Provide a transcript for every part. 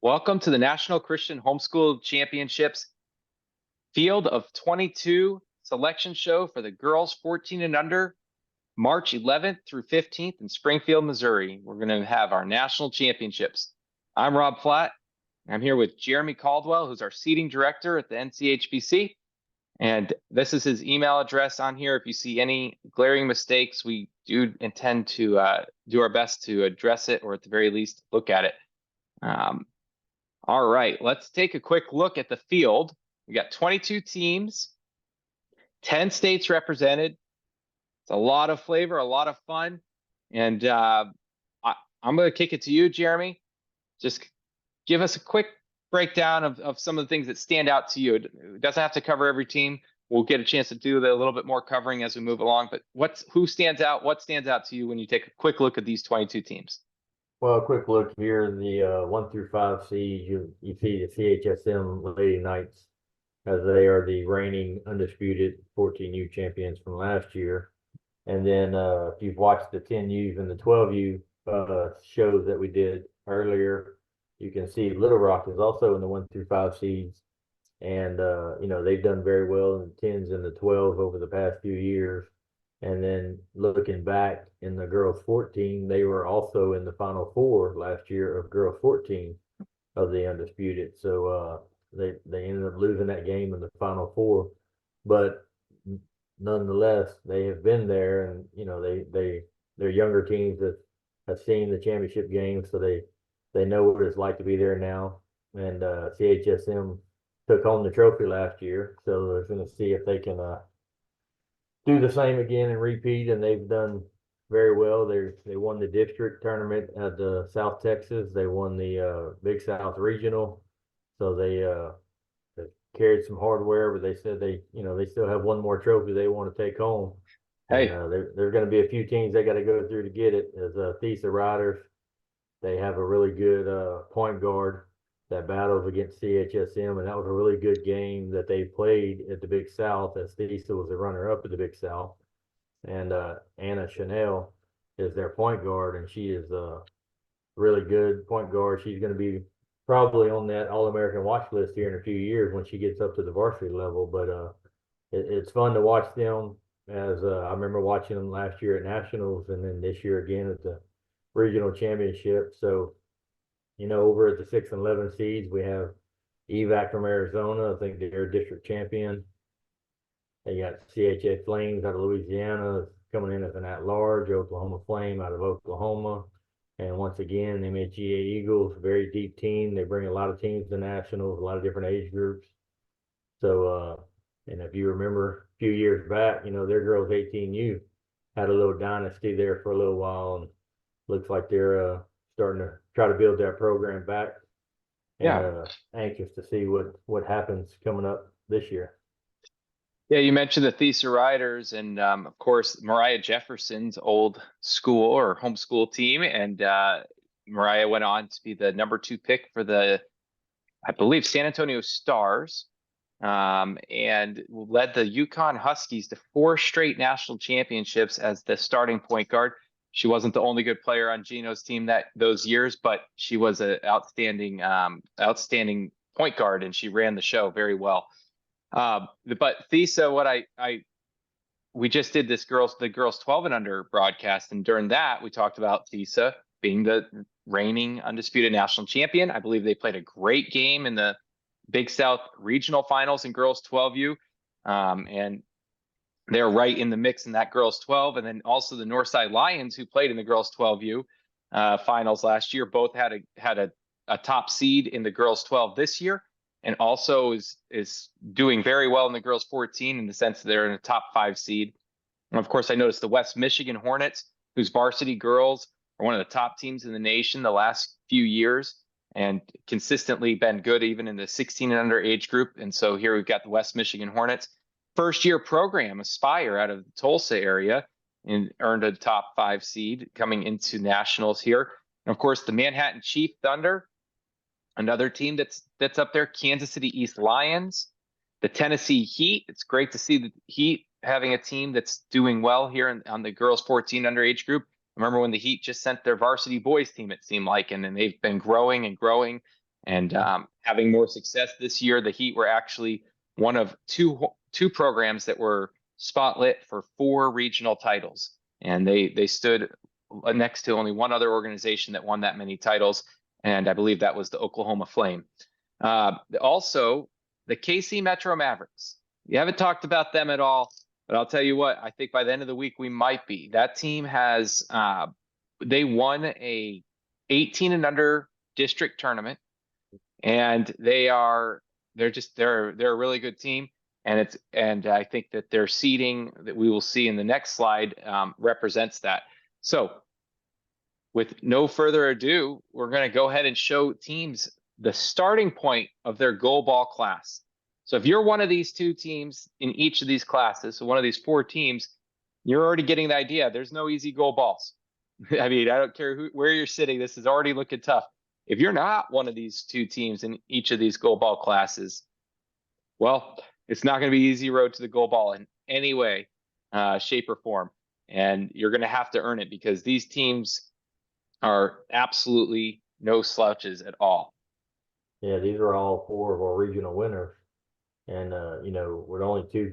Welcome to the National Christian Homeschool Championships Field of 22 selection show for the girls 14 and under, March 11th through 15th in Springfield, Missouri. We're going to have our national championships. I'm Rob Flatt. I'm here with Jeremy Caldwell, who's our seating director at the NCHBC. And this is his email address on here. If you see any glaring mistakes, we do intend to do our best to address it, or at the very least, look at it. All right, let's take a quick look at the field. We got 22 teams, 10 states represented. It's a lot of flavor, a lot of fun. And I'm going to kick it to you, Jeremy. Just give us a quick breakdown of some of the things that stand out to you. It doesn't have to cover every team. We'll get a chance to do a little bit more covering as we move along. But who stands out? What stands out to you when you take a quick look at these 22 teams? Well, a quick look here in the 1 through 5 seeds. You see the CHSM Lady Knights, as they are the reigning undisputed 14U champions from last year. And then if you've watched the 10Us and the 12U shows that we did earlier, you can see Little Rock is also in the 1 through 5 seeds. And, they've done very well in the 10s and the 12 over the past few years. And then looking back in the girls 14, they were also in the Final Four last year of girls 14 of the undisputed. So they ended up losing that game in the Final Four, but nonetheless they have been there, and they're younger teams that have seen the championship game, so they know what it's like to be there now. And CHSM took home the trophy last year, so they're going to see if they can do the same again and repeat, and they've done very well. They won the district tournament at South Texas. They won the Big South Regional, so they carried some hardware, but they said they still have one more trophy they want to take home. Hey, there's going to be a few teams they got to go through to get it. As Thesa Riders, they have a really good point guard that battles against CHSM, and that was a really good game that they played at the Big South, as Thesa was the runner-up at the Big South. And Anna Chanel is their point guard, and she is a really good point guard. She's going to be probably on that All-American watch list here in a few years when she gets up to the varsity level. But it's fun to watch them, as I remember watching them last year at Nationals, and then this year again at the Regional Championship. So, over at the 6 and 11 seeds, we have EVAC from Arizona. I think they're district champion. They got CHA Flames out of Louisiana coming in as an at-large, Oklahoma Flame out of Oklahoma. And once again, MHGA Eagles, very deep team. They bring a lot of teams to nationals, a lot of different age groups. So, and if you remember a few years back, their girls 18U had a little dynasty there for a little while, and looks like they're starting to try to build that program back. And, yeah. Anxious to see what happens coming up this year. Yeah, you mentioned the Thesa Riders, and of course, Mariah Jefferson's old school or homeschool team. And Mariah went on to be the number 2 pick for I believe, San Antonio Stars, and led the Yukon Huskies to 4 straight national championships as the starting point guard. She wasn't the only good player on Gino's team those years, but she was an outstanding point guard, and she ran the show very well. But Thesa, we just did the girls 12 and under broadcast, and during that we talked about Thesa being the reigning undisputed national champion. I believe they played a great game in the Big South Regional Finals in girls 12U, and they're right in the mix in that girls 12. And then also the Northside Lions, who played in the girls 12U finals last year, both had a top seed in the girls 12 this year, and also is doing very well in the girls 14 in the sense that they're in a top 5 seed. And of course, I noticed the West Michigan Hornets, whose varsity girls are one of the top teams in the nation the last few years, and consistently been good even in the 16 and under age group. And so here we've got the West Michigan Hornets. First year program, Aspire, out of the Tulsa area, and earned a top 5 seed coming into nationals here. And of course, the Manhattan Chief Thunder, another team that's up there, Kansas City East Lions, the Tennessee Heat. It's great to see the Heat having a team that's doing well here on the girls 14 under age group. Remember when the Heat just sent their varsity boys team, it seemed like, and then they've been growing and growing. And having more success this year, the Heat were actually one of two programs that were spotlit for 4 regional titles, and they stood next to only one other organization that won that many titles, and I believe that was the Oklahoma Flame. Also, the KC Metro Mavericks. We haven't talked about them at all, but I'll tell you what, I think by the end of the week we might be. That team has they won a 18 and under district tournament, and they're a really good team. And I think that their seeding that we will see in the next slide represents that. So with no further ado, we're going to go ahead and show teams the starting point of their goal ball class. So if you're one of these 2 teams in each of these classes, so one of these 4 teams, you're already getting the idea. There's no easy goal balls. I mean, I don't care where you're sitting. This is already looking tough. If you're not one of these 2 teams in each of these goal ball classes, well, it's not going to be easy road to the goal ball in any way, shape, or form. And you're going to have to earn it, because these teams are absolutely no slouches at all. Yeah, these are all 4 of our regional winners. And, you know, with only 2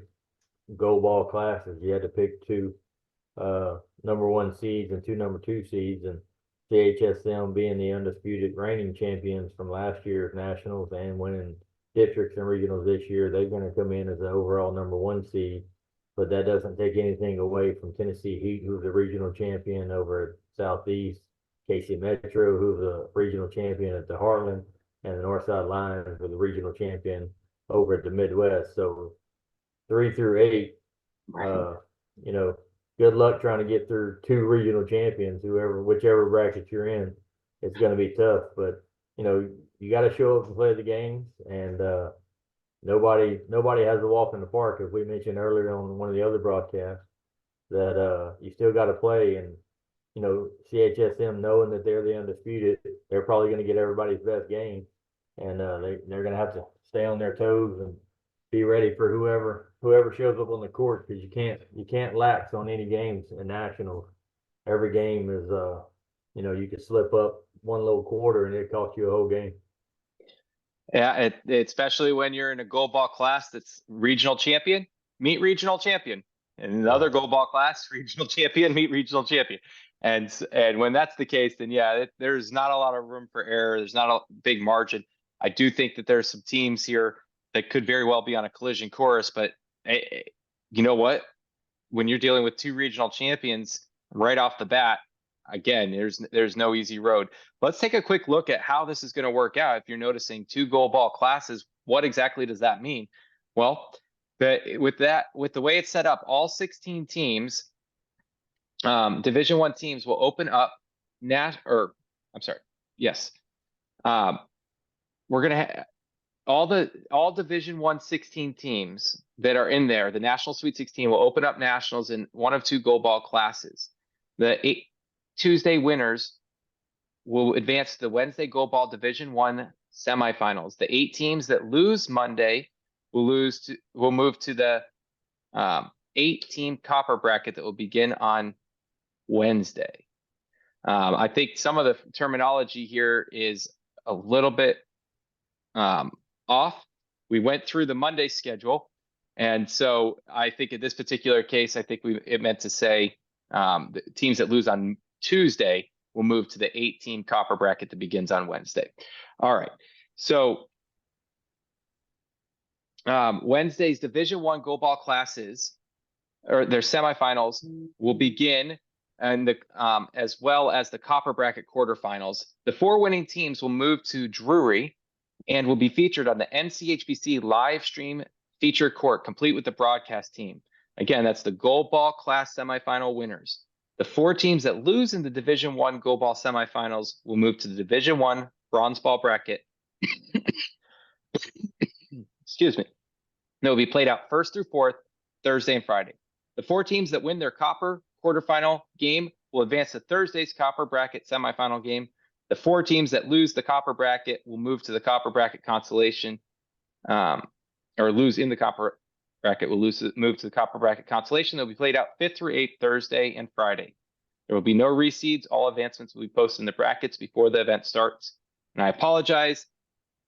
gold ball classes, you had to pick 2 number 1 seeds and 2 number 2 seeds. And CHSM being the undisputed reigning champions from last year's nationals and winning districts and regionals this year, they're going to come in as the overall number 1 seed. But that doesn't take anything away from Tennessee Heat, who's the regional champion over at Southeast, KC Metro, who's the regional champion at the Heartland, and the Northside Lions were the regional champion over at the Midwest. So 3 through 8, you know, good luck trying to get through 2 regional champions, whichever bracket you're in. It's going to be tough, but you know, you got to show up and play the games, and nobody has a walk in the park, as we mentioned earlier on one of the other broadcasts, that you still got to play. And you know, CHSM, knowing that they're the undisputed, they're probably going to get everybody's best game, and they're going to have to stay on their toes and be ready for whoever shows up on the court, because you can't lax on any games in nationals. Every game is you know, you could slip up one little quarter and it cost you a whole game. Yeah, especially when you're in a goal ball class that's regional champion, meet regional champion. And another goal ball class, regional champion, meet regional champion. And when that's the case, then yeah, there's not a lot of room for error. There's not a big margin. I do think that there's some teams here that could very well be on a collision course, but you know what? When you're dealing with 2 regional champions right off the bat, again, there's no easy road. Let's take a quick look at how this is going to work out. If you're noticing 2 goal ball classes, what exactly does that mean? Well, with the way it's set up, all 16 teams, Division I teams, will open up we're gonna all Division I 16 teams that are in there. The National Sweet 16 will open up nationals in one of 2 goal ball classes. The Tuesday winners will advance to the Wednesday goal ball Division I semifinals. The 8 teams that lose Monday will move to the 8-team copper bracket that will begin on Wednesday. I think some of the terminology here is a little bit off. We went through the Monday schedule, and so I think in this particular case, I think it meant to say the teams that lose on Tuesday will move to the 8-team copper bracket that begins on Wednesday. All right, so Wednesday's Division I goal ball classes, or their semifinals, will begin, and as well as the copper bracket quarterfinals. The 4 winning teams will move to Drury and will be featured on the NCHBC live stream feature court, complete with the broadcast team. Again, that's the goal ball class semifinal winners. The 4 teams that lose in the Division I goal ball semifinals will move to the Division I bronze ball bracket. Excuse me. They'll be played out 1st through 4th, Thursday and Friday. The 4 teams that win their copper quarterfinal game will advance to Thursday's copper bracket semifinal game. The 4 teams that lose the copper bracket will move to the copper bracket consolation, or lose in the copper bracket will move to the copper bracket consolation. They'll be played out 5th through 8th, Thursday and Friday. There will be no reseeds. All advancements will be posted in the brackets before the event starts. And I apologize.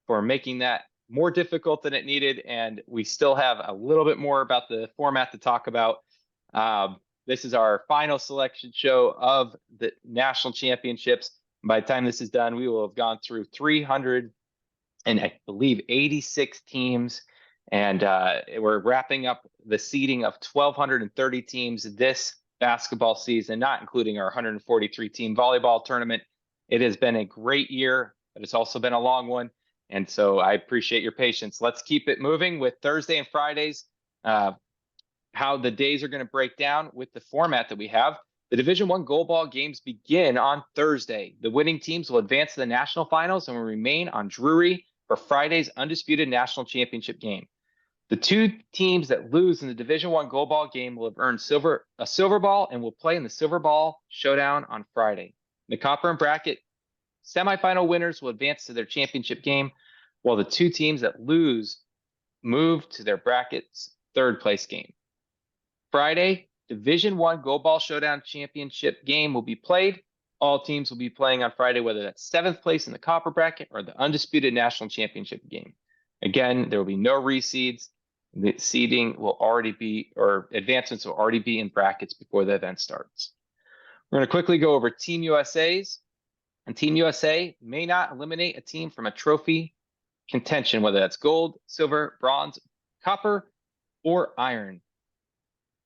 for making that more difficult than it needed. And we still have a little bit more about the format to talk about. This is our final selection show of the national championships. By the time this is done, we will have gone through 300 and I believe 86 teams. And we're wrapping up the seeding of 1,230 teams this basketball season, not including our 143 team volleyball tournament. It has been a great year, but it's also been a long one. And so I appreciate your patience. Let's keep it moving with Thursday and Fridays, how the days are going to break down with the format that we have. The Division I goal ball games begin on Thursday. The winning teams will advance to the national finals and will remain on Drury for Friday's undisputed national championship game. The two teams that lose in the Division I goal ball game will have earned a silver ball and will play in the silver ball showdown on Friday. The copper and bracket semifinal winners will advance to their championship game, while the two teams that lose move to their bracket's third place game. Friday, Division I goal ball showdown championship game will be played. All teams will be playing on Friday, whether that's seventh place in the copper bracket or the undisputed national championship game. Again, there will be no reseeds. The seeding will already be, or advancements will already be in brackets before the event starts. We're going to quickly go over Team USA's. And Team USA may not eliminate a team from a trophy contention, whether that's gold, silver, bronze, copper, or iron.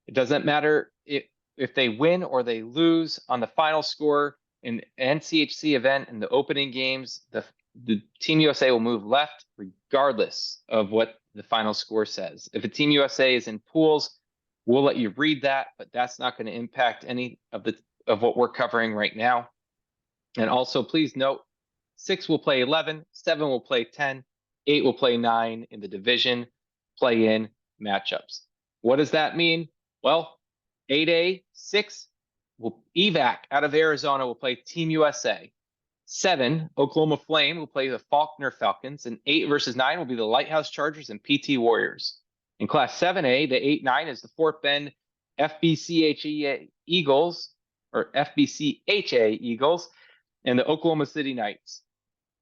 It doesn't matter if they win or they lose on the final score in NCHC event in the opening games. The Team USA will move left regardless of what the final score says. If a Team USA is in pools, we'll let you read that, but that's not going to impact any of what we're covering right now. And also, please note, 6 will play 11, 7 will play 10, 8 will play 9 in the division play-in matchups. What does that mean? Well, 8A, 6 will evac out of Arizona will play Team USA. 7, Oklahoma Flame will play the Faulkner Falcons, and 8 versus 9 will be the Lighthouse Chargers and PT Warriors. In Class 7A, the 8-9 is the Fort Bend FBCHA Eagles, or FBCHA Eagles, and the Oklahoma City Knights.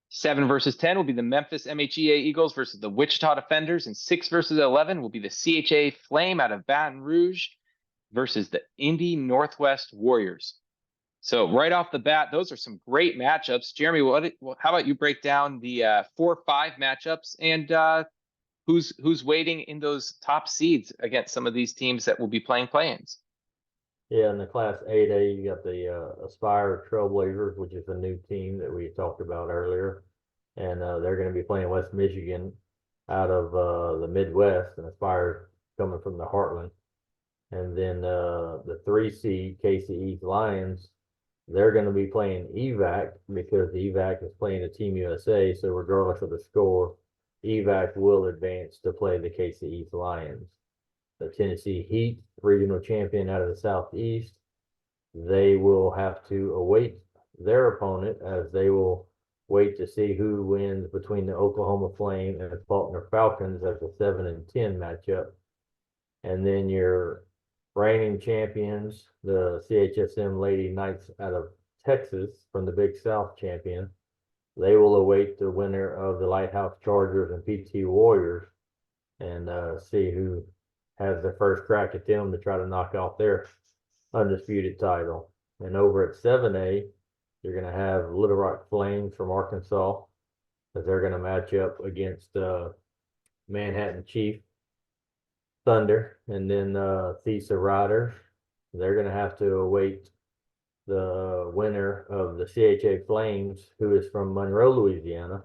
7 versus 10 will be the Memphis MHEA Eagles versus the Wichita Defenders, and 6 versus 11 will be the CHA Flame out of Baton Rouge versus the Indy Northwest Warriors. So right off the bat, those are some great matchups. Jeremy, how about you break down the 4-5 matchups and who's waiting in those top seeds against some of these teams that will be playing play-ins? Yeah, in the Class 8A, you got the Aspire Trailblazers, which is a new team that we talked about earlier. And they're going to be playing West Michigan out of the Midwest, and Aspire coming from the Heartland. And then the 3 seed KCE Lions, they're going to be playing EVAC because the EVAC is playing a Team USA. So regardless of the score, EVAC will advance to play the KCE Lions. The Tennessee Heat, regional champion out of the Southeast, they will have to await their opponent as they will wait to see who wins between the Oklahoma Flame and the Faulkner Falcons as a 7 and 10 matchup. And then your reigning champions, the CHSM Lady Knights out of Texas from the Big South champion, they will await the winner of the Lighthouse Chargers and PT Warriors and see who has their first crack at them to try to knock off their undisputed title. And over at 7A, you're going to have Little Rock Flames from Arkansas, as they're going to match up against Manhattan Chief Thunder. And then Thesa Riders, they're going to have to await the winner of the CHA Flames, who is from Monroe, Louisiana.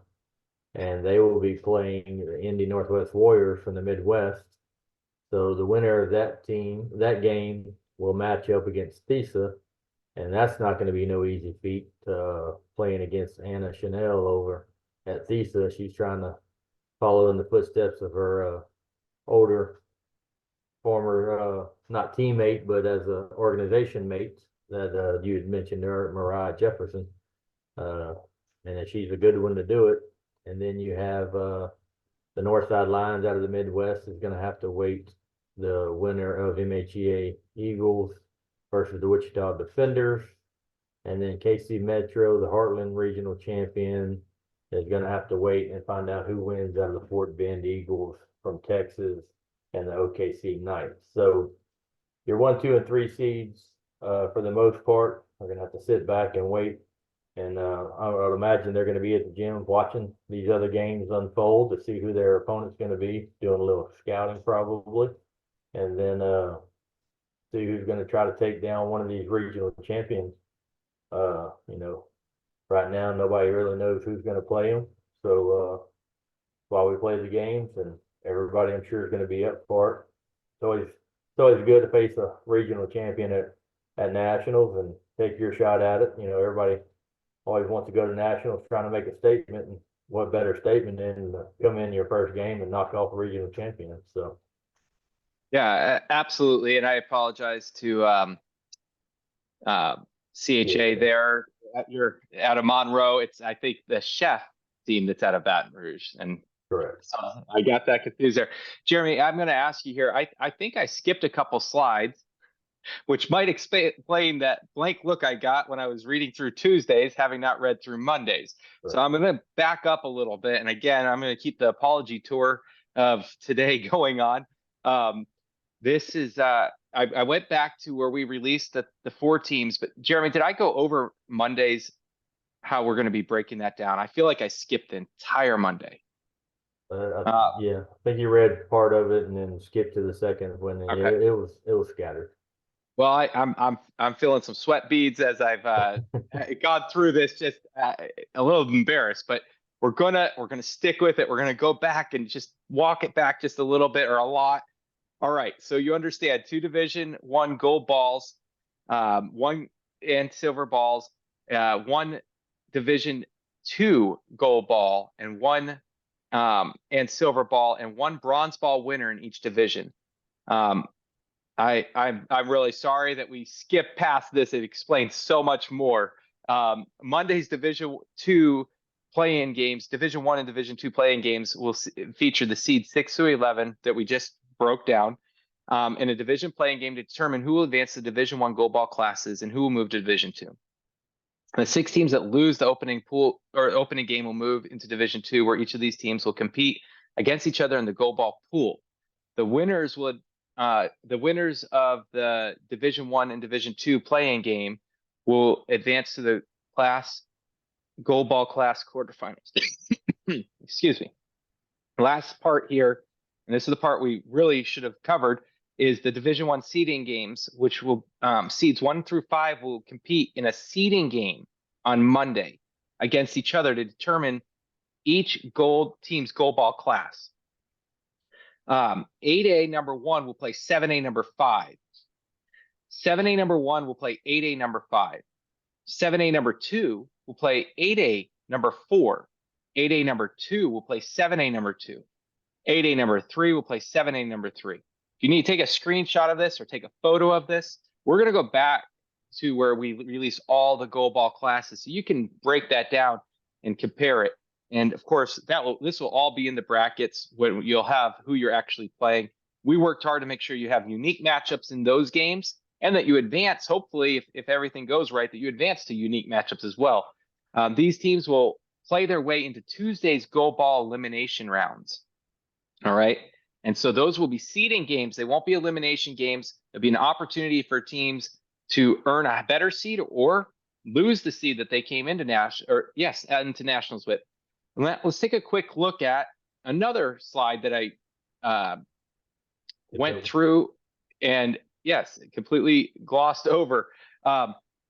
And they will be playing the Indy Northwest Warriors from the Midwest. So the winner of that game will match up against Thesa, and that's not going to be no easy feat playing against Anna Chanel over at Thesa. She's trying to follow in the footsteps of her older former, not teammate, but as an organization mate that you had mentioned there, Mariah Jefferson. And she's a good one to do it. And then you have the Northside Lions out of the Midwest is going to have to wait the winner of MHEA Eagles versus the Wichita Defenders. And then KC Metro, the Heartland Regional Champion, is going to have to wait and find out who wins out of the Fort Bend Eagles from Texas and the OKC Knights. So your 1, 2, and 3 seeds, for the most part, are going to have to sit back and wait. And I would imagine they're going to be at the gym watching these other games unfold to see who their opponent's going to be, doing a little scouting probably, and then see who's going to try to take down one of these regional champions. You know, right now nobody really knows who's going to play them. So while we play the games, and everybody I'm sure is going to be up for it. It's always good to face a regional champion at nationals and take your shot at it. You know, everybody always wants to go to nationals trying to make a statement, and what better statement than to come in your first game and knock off a regional champion. So Yeah, absolutely. And I apologize to CHA there. You're out of Monroe. It's, I think, the Chef team that's out of Baton Rouge. And correct. I got that confused there. Jeremy, I'm going to ask you here. I think I skipped a couple slides, which might explain that blank look I got when I was reading through Tuesdays, having not read through Mondays. Right. So I'm going to back up a little bit. And again, I'm going to keep the apology tour of today going on. This is, I went back to where we released the 4 teams, but Jeremy, did I go over Mondays, how we're going to be breaking that down? I feel like I skipped the entire Monday. Yeah, I think you read part of it and then skipped to the second when Okay. it was scattered. Well, I'm feeling some sweat beads as I've gone through this, just a little embarrassed, but we're gonna stick with it. We're gonna go back and just walk it back just a little bit or a lot. All right, so you understand 2 Division I gold balls, 1 and silver balls, 1 Division II gold ball, and 1 and silver ball, and 1 bronze ball winner in each division. I'm really sorry that we skipped past this. It explains so much more. Monday's Division II play-in games, Division I and Division II play-in games will feature the seed 6 through 11 that we just broke down, in a division playing game to determine who will advance to Division I gold ball classes and who will move to Division II. The 6 teams that lose the opening pool or opening game will move into Division II, where each of these teams will compete against each other in the gold ball pool. The winners of the Division I and Division II playing game will advance to the gold ball class quarterfinals. Excuse me. Last part here, and this is the part we really should have covered, is the Division I seeding games, which will seeds 1 through 5 will compete in a seeding game on Monday against each other to determine each team's gold ball class. 8A number 1 will play 7A number 5. 7A number 1 will play 8A number 5. 7A number 2 will play 8A number 4. 8A number 2 will play 7A number 2. 8A number 3 will play 7A number 3. If you need to take a screenshot of this or take a photo of this, we're going to go back to where we release all the gold ball classes, so you can break that down and compare it. And of course, this will all be in the brackets when you'll have who you're actually playing. We worked hard to make sure you have unique matchups in those games, and that you advance, hopefully, if everything goes right, that you advance to unique matchups as well. These teams will play their way into Tuesday's gold ball elimination rounds. All right. And so those will be seeding games. They won't be elimination games. There'll be an opportunity for teams to earn a better seed or lose the seed that they came into nationals with. Let's take a quick look at another slide that I went through and completely glossed over.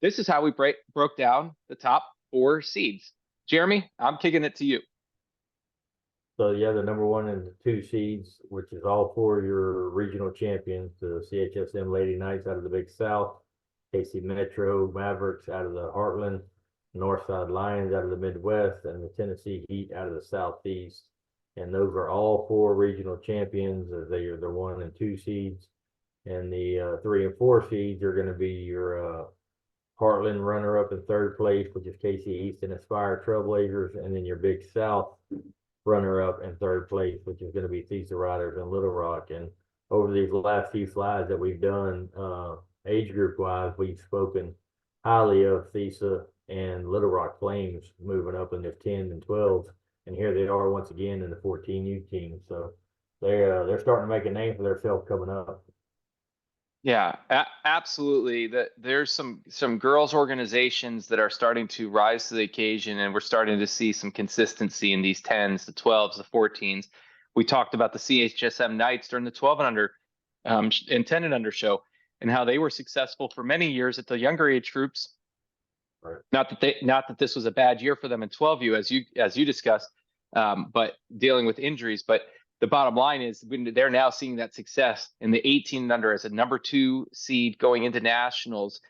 This is how we broke down the top 4 seeds. Jeremy, I'm kicking it to you. So yeah, the number 1 and the 2 seeds, which is all 4 your regional champions, the CHSM Lady Knights out of the Big South, KC Metro Mavericks out of the Heartland, Northside Lions out of the Midwest, and the Tennessee Heat out of the Southeast. And those are all 4 regional champions, as they are the 1 and 2 seeds. And the 3 and 4 seeds are going to be your Heartland runner-up in 3rd place, which is KC East and Aspire Trailblazers, and then your Big South runner-up in 3rd place, which is going to be Thesa Riders and Little Rock. And over these last few slides that we've done, age group-wise, we've spoken highly of Thesa and Little Rock Flames moving up in the 10 and 12, and here they are once again in the 14U team. So they're starting to make a name for themselves coming up. Yeah, absolutely. There's some girls organizations that are starting to rise to the occasion, and we're starting to see some consistency in these 10s, the 12s, the 14s. We talked about the CHSM Knights during the 12 and under and 10 and under show, and how they were successful for many years at the younger age groups. Right. Not that this was a bad year for them in 12U as you discussed, but dealing with injuries. But the bottom line is they're now seeing that success in the 18 and under as a number 2 seed going into nationals,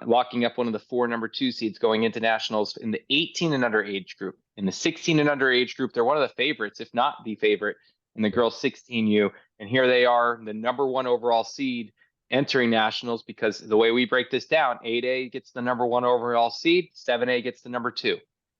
locking up one of the 4 number 2 seeds going into nationals in the 18 and under age group. In the 16 and under age group, they're one of the favorites, if not the favorite, in the girls 16U. And here they are, the number 1 overall seed entering nationals, because the way we break this down, 8A gets the number 1 overall seed, 7A gets the number 2.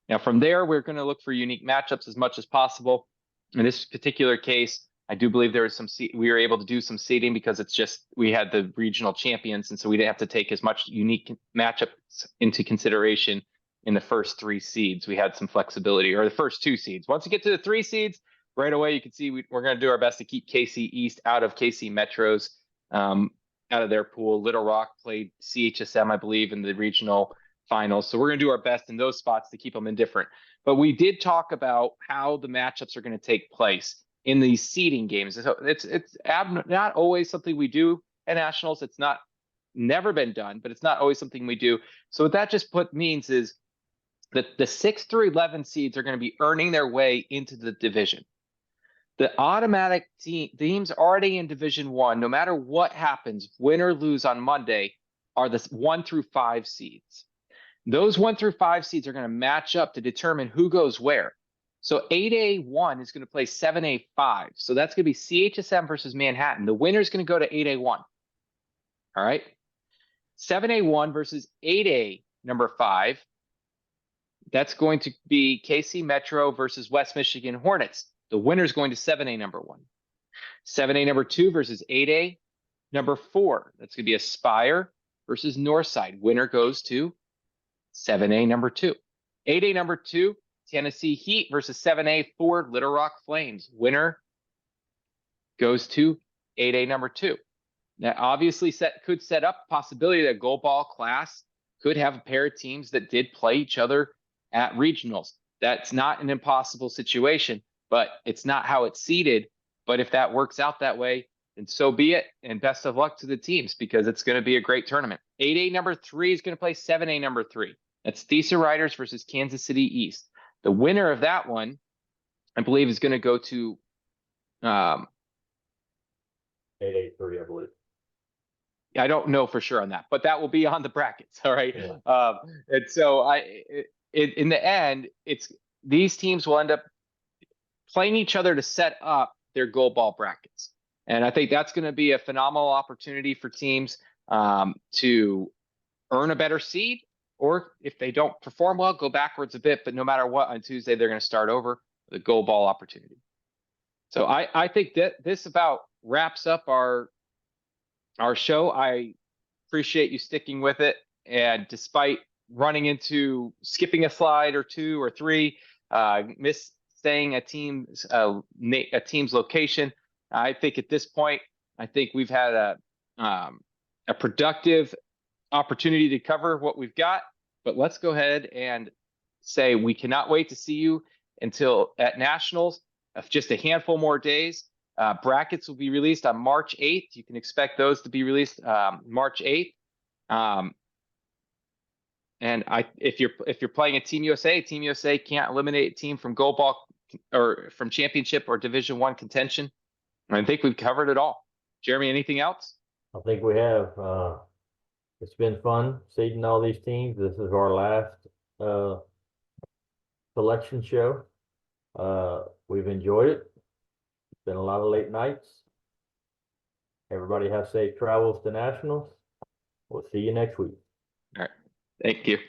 Now from there, we're going to look for unique matchups as much as possible. In this particular case, I do believe there was we were able to do some seeding because it's just we had the regional champions, and so we didn't have to take as much unique matchups into consideration in the first 3 seeds. We had some flexibility, or the first 2 seeds. Once you get to the 3 seeds, right away you can see we're going to do our best to keep KC East out of KC Metros, out of their pool. Little Rock played CHSM, I believe, in the regional finals, so we're going to do our best in those spots to keep them indifferent. But we did talk about how the matchups are going to take place in these seeding games. So it's not always something we do at nationals. It's never been done, but it's not always something we do. So what that just means is that the 6 through 11 seeds are going to be earning their way into the division. The automatic teams already in Division 1, no matter what happens, win or lose on Monday, are the 1 through 5 seeds. Those 1 through 5 seeds are going to match up to determine who goes where. So 8A1 is going to play 7A5. So that's going to be CHSM versus Manhattan. The winner is going to go to 8A1. All right. 7A1 versus 8A number 5. That's going to be KC Metro versus West Michigan Hornets. The winner is going to 7A number 1. 7A number 2 versus 8A number 4. That's going to be Aspire versus Northside. Winner goes to 7A number 2. 8A number 2, Tennessee Heat versus 7A 4, Little Rock Flames. Winner goes to 8A number 2. Now, obviously, could set up a possibility that Gold Ball class could have a pair of teams that did play each other at regionals. That's not an impossible situation, but it's not how it's seeded. But if that works out that way, then so be it. And best of luck to the teams, because it's going to be a great tournament. 8A number 3 is going to play 7A number 3. That's Thesa Riders versus Kansas City East. The winner of that one, I believe, is going to go to 8A3, I believe. I don't know for sure on that, but that will be on the brackets. All right. Yeah. And so in the end, these teams will end up playing each other to set up their gold ball brackets. And I think that's going to be a phenomenal opportunity for teams to earn a better seed, or if they don't perform well, go backwards a bit. But no matter what, on Tuesday, they're going to start over with a gold ball opportunity. So I think that this about wraps up our show. I appreciate you sticking with it. And despite running into skipping a slide or 2 or 3, staying a team's location, I think at this point, I think we've had a productive opportunity to cover what we've got. But let's go ahead and say we cannot wait to see you until at nationals. Just a handful more days. Brackets will be released on March 8th. You can expect those to be released March 8th. And if you're playing a Team USA can't eliminate a team from gold ball or from championship or Division 1 contention. I think we've covered it all. Jeremy, anything else? I think we have. It's been fun seeding all these teams. This is our last selection show. We've enjoyed it. It's been a lot of late nights. Everybody have safe travels to nationals. We'll see you next week. All right. Thank you.